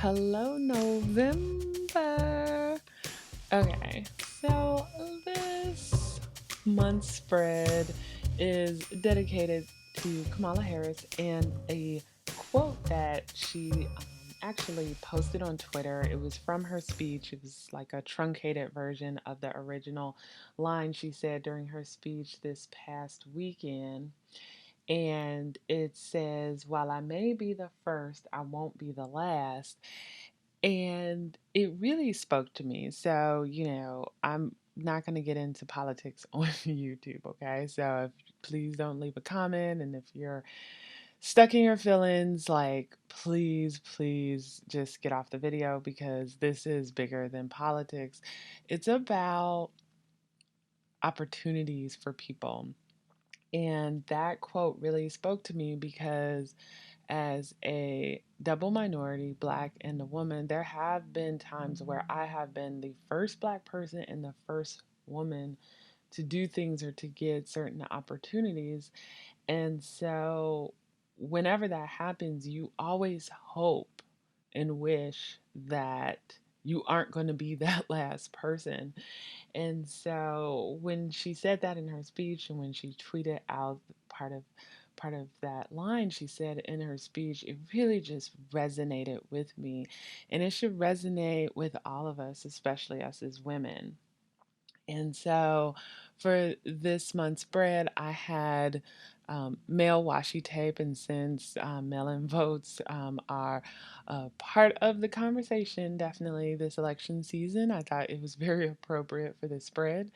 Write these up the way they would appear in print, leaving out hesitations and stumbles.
Hello, November. Okay, so this month's spread is dedicated to Kamala Harris and a quote that she actually posted on Twitter. It was from her speech. It was like a truncated version of the original line she said during her speech this past weekend. And it says, "While I may be the first, I won't be the last." And it really spoke to me. So, I'm not going to get into politics on YouTube, okay? So, please don't leave a comment. And if you're stuck in your feelings, like, please just get off the video because this is bigger than politics. It's about opportunities for people. And that quote really spoke to me because as a double minority, black and a woman, there have been times where I have been the first black person and the first woman to do things or to get certain opportunities. And so, whenever that happens, you always hope and wish that you aren't going to be that last person. And so when she said that in her speech and when she tweeted out part of that line she said in her speech, it really just resonated with me. And it should resonate with all of us, especially us as women. And so for this month's spread, I had mail washi tape. And since mail in votes are part of the conversation, definitely this election season, I thought it was very appropriate for this spread.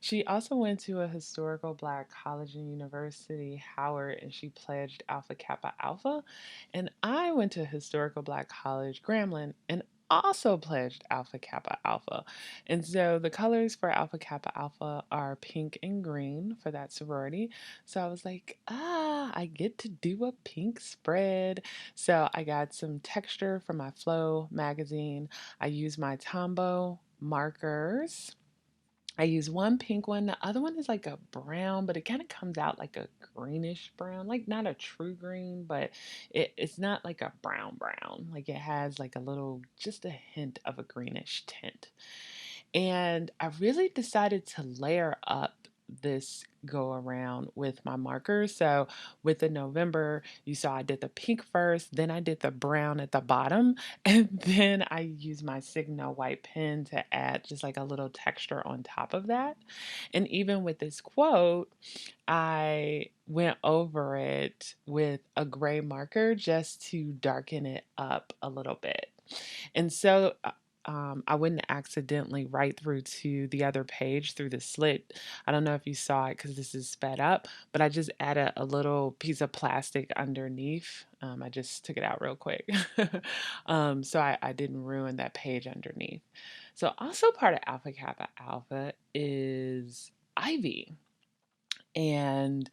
She also went to a historical black college and university, Howard, and she pledged Alpha Kappa Alpha. And I went to a historical black college, Grambling, and also pledged Alpha Kappa Alpha. And so the colors for Alpha Kappa Alpha are pink and green for that sorority. So I was like, I get to do a pink spread. So I got some texture from my Flow magazine. I used my Tombow markers. I use one pink one. The other one is like a brown, but it kind of comes out like a greenish brown, like not a true green, but it's not like a brown brown. Like it has like a little, just a hint of a greenish tint. And I really decided to layer up this go around with my markers. So with the November, you saw I did the pink first, then I did the brown at the bottom, and then I used my Signo white pen to add just like a little texture on top of that. And even with this quote, I went over it with a gray marker just to darken it up a little bit. And so I wouldn't accidentally write through to the other page through the slit. I don't know if you saw it because this is sped up, but I just added a little piece of plastic underneath. I just took it out real quick. So I didn't ruin that page underneath. So, also part of Alpha Kappa Alpha is Ivy. And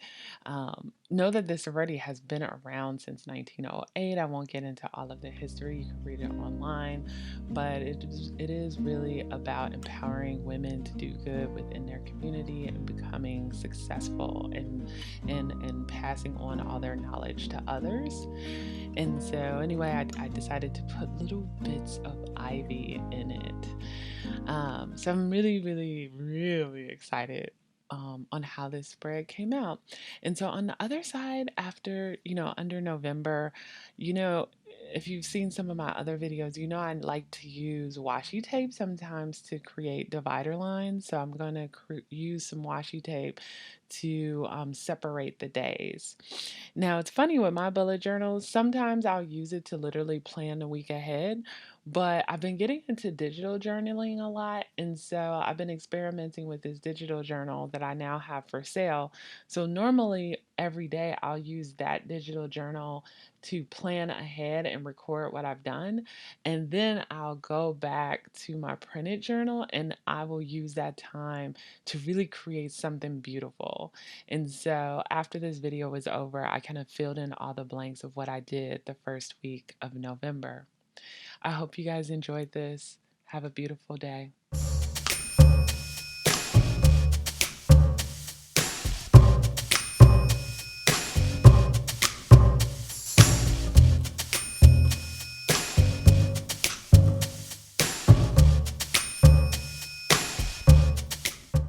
know that this already has been around since 1908. I won't get into all of the history, you can read it online, but it is really about empowering women to do good within their community and becoming successful and passing on all their knowledge to others. And so, anyway, I decided to put little bits of ivy in it. So I'm really excited on how this spread came out. And so on the other side, after, under November, you know, if you've seen some of my other videos, I like to use washi tape sometimes to create divider lines. So I'm going to use some washi tape to separate the days. Now, it's funny with my bullet journals, sometimes I'll use it to literally plan the week ahead, but I've been getting into digital journaling a lot. And so I've been experimenting with this digital journal that I now have for sale. So normally every day I'll use that digital journal to plan ahead and record what I've done. And then I'll go back to my printed journal and I will use that time to really create something beautiful. And so after this video was over, I kind of filled in all the blanks of what I did the first week of November. I hope you guys enjoyed this. Have a beautiful day.